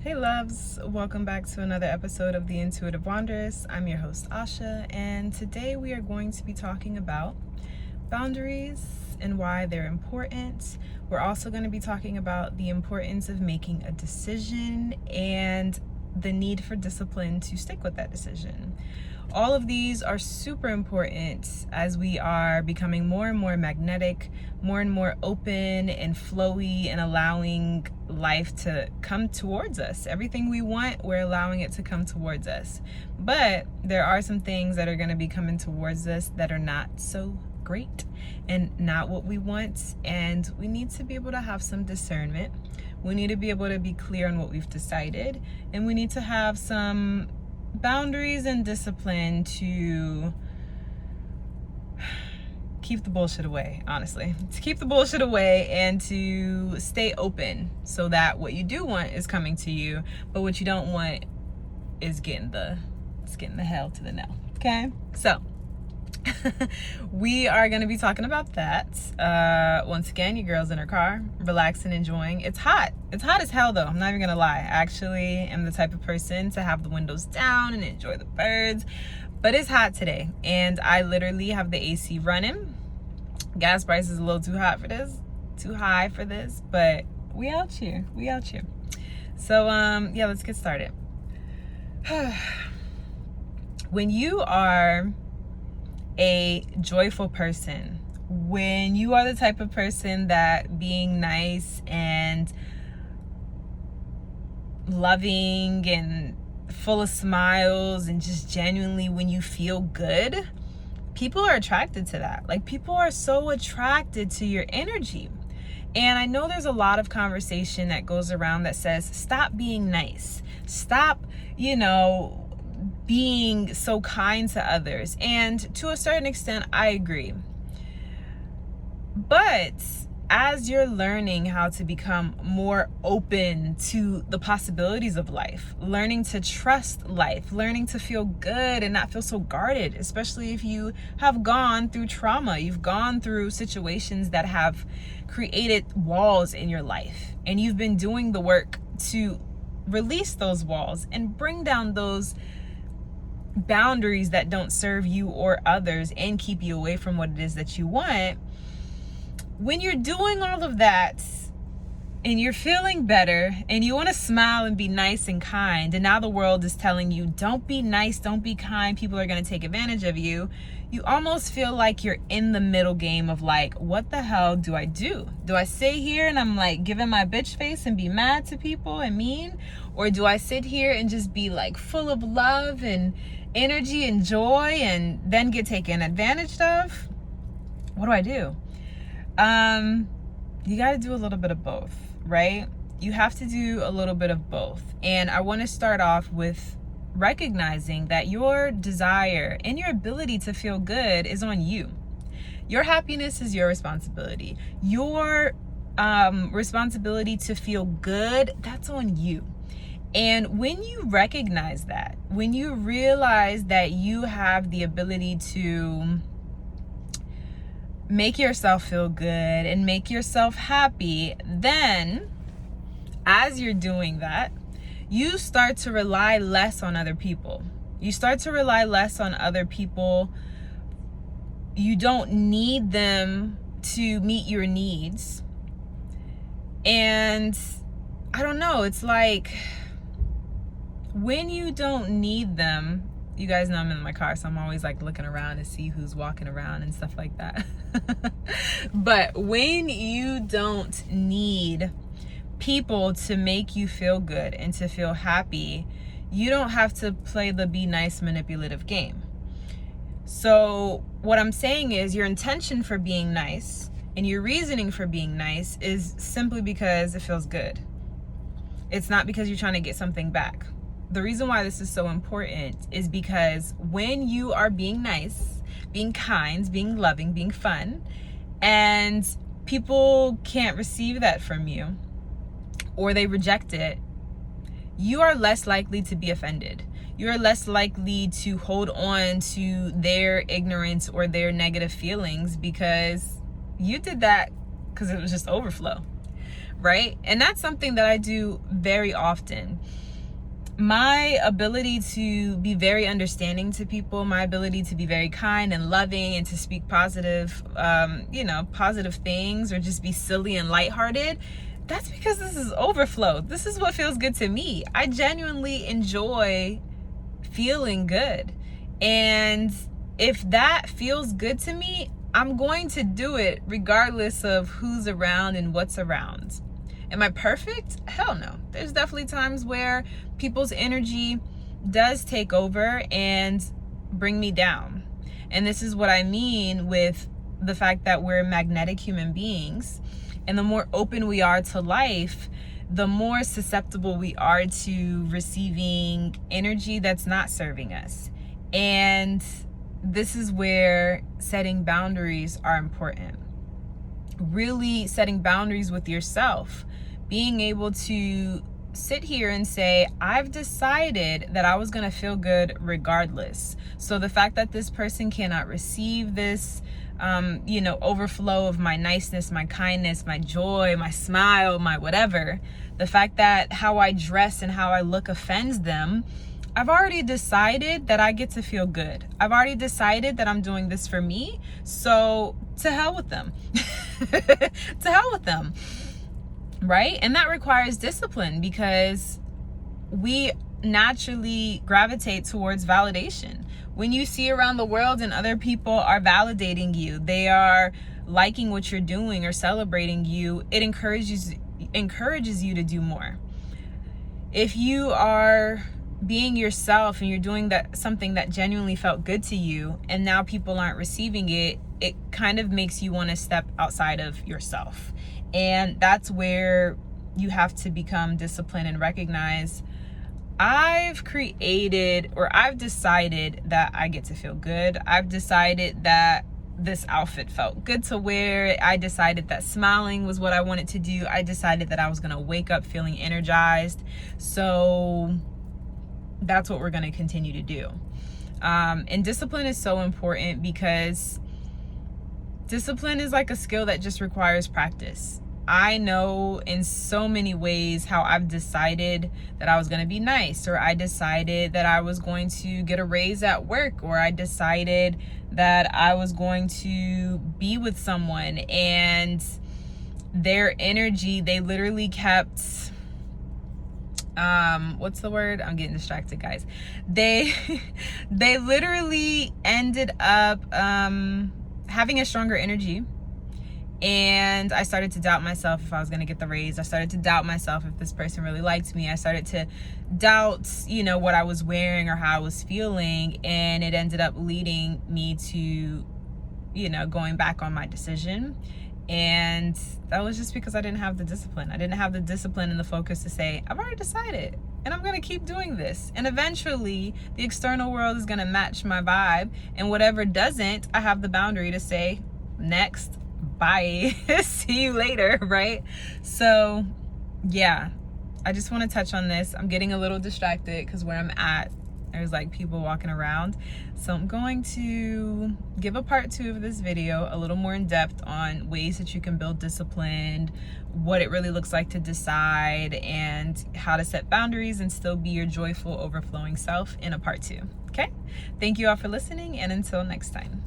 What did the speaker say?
Hey loves, welcome back to another episode of The Intuitive Wanderess. I'm your host Asha, and today we are going to be talking about boundaries and why they're important. We're also going to be talking about the importance of making a decision and the need for discipline to stick with that decision. All of these are super important as we are becoming more and more magnetic, more and more open and flowy, and allowing life to come towards us. Everything we want, we're allowing it to come towards us. But there are some things that are going to be coming towards us that are not so great and not what we want. And we need to be able to have some discernment. We need to be able to be clear on what we've decided. And we need to have some boundaries and discipline to keep the bullshit away, honestly. To keep the bullshit away and to stay open so that what you do want is coming to you, but what you don't want is getting the hell to the no. Okay? So we are going to be talking about that. Once again, your girl's in her car, relaxing, enjoying. It's hot. It's hot as hell, though. I'm not even going to lie. I actually am the type of person to have the windows down and enjoy the birds. But it's hot today, and I literally have the AC running. Gas price is a little too hot for this, too high for this, but we out here. We out here. So, yeah, let's get started. When you are a joyful person, when you are the type of person that being nice and loving and full of smiles and just genuinely when you feel good, people are attracted to that. Like, people are so attracted to your energy. And I know there's a lot of conversation that goes around that says, stop being nice. Stop, being so kind to others. And to a certain extent, I agree. But as you're learning how to become more open to the possibilities of life, learning to trust life, learning to feel good and not feel so guarded, especially if you have gone through trauma, you've gone through situations that have created walls in your life, and you've been doing the work to release those walls and bring down those boundaries that don't serve you or others and keep you away from what it is that you want. When you're doing all of that and you're feeling better and you want to smile and be nice and kind, and now the world is telling you, don't be nice, don't be kind, people are going to take advantage of you, you almost feel like you're in the middle game of like, what the hell do I do? Do I sit here and I'm like giving my bitch face and be mad to people and mean? Or do I sit here and just be like full of love and energy and joy and then get taken advantage of? What do I do? You got to do a little bit of both, right? You have to do a little bit of both. And I want to start off with recognizing that your desire and your ability to feel good is on you. Your happiness is your responsibility. Your responsibility to feel good, that's on you. And when you recognize that, when you realize that you have the ability to make yourself feel good and make yourself happy, then as you're doing that, you start to rely less on other people. You start to rely less on other people. You don't need them to meet your needs. And I don't know, it's like when you don't need them, you guys know I'm in my car, so I'm always like looking around to see who's walking around and stuff like that. But when you don't need people to make you feel good and to feel happy, you don't have to play the be nice manipulative game. So what I'm saying is your intention for being nice and your reasoning for being nice is simply because it feels good. It's not because you're trying to get something back. The reason why this is so important is because when you are being nice, being kind, being loving, being fun, and people can't receive that from you or they reject it, you are less likely to be offended. You're less likely to hold on to their ignorance or their negative feelings because you did that because it was just overflow, right? And that's something that I do very often. My ability to be very understanding to people, my ability to be very kind and loving and to speak positive, positive things, or just be silly and lighthearted, that's because this is overflow. This is what feels good to me. I genuinely enjoy feeling good. And if that feels good to me, I'm going to do it regardless of who's around and what's around. Am I perfect? Hell no. There's definitely times where people's energy does take over and bring me down. And this is what I mean with the fact that we're magnetic human beings. And the more open we are to life, the more susceptible we are to receiving energy that's not serving us. And this is where setting boundaries are important. Really setting boundaries with yourself. Being able to sit here and say, I've decided that I was going to feel good regardless. So the fact that this person cannot receive this, overflow of my niceness, my kindness, my joy, my smile, my whatever, the fact that how I dress and how I look offends them, I've already decided that I get to feel good. I've already decided that I'm doing this for me. So to hell with them. To hell with them. Right? And that requires discipline, because we naturally gravitate towards validation. When you see around the world and other people are validating you, they are liking what you're doing or celebrating you, it encourages you to do more. If you are being yourself and you're doing something that genuinely felt good to you, and now people aren't receiving it, it kind of makes you want to step outside of yourself. And that's where you have to become disciplined and recognize, I've decided that I get to feel good. I've decided that this outfit felt good to wear. I decided that smiling was what I wanted to do. I decided that I was going to wake up feeling energized. So that's what we're going to continue to do. And discipline is so important, because discipline is like a skill that just requires practice. I know in so many ways how I've decided that I was going to be nice, or I decided that I was going to get a raise at work, or I decided that I was going to be with someone, and their energy, they literally kept, what's the word? I'm getting distracted, guys. They literally ended up having a stronger energy. And I started to doubt myself if I was going to get the raise. I started to doubt myself if this person really liked me. I started to doubt, what I was wearing or how I was feeling. And it ended up leading me to, going back on my decision. And that was just because I didn't have the discipline. I didn't have the discipline and the focus to say, I've already decided, and I'm going to keep doing this. And eventually the external world is going to match my vibe. And whatever doesn't, I have the boundary to say, next. Bye. See you later, right? So yeah, I just want to touch on this. I'm getting a little distracted because where I'm at, there's like people walking around. So I'm going to give a part 2 of this video, a little more in depth on ways that you can build discipline, what it really looks like to decide, and how to set boundaries and still be your joyful, overflowing self in a part 2. Okay? Thank you all for listening, and until next time.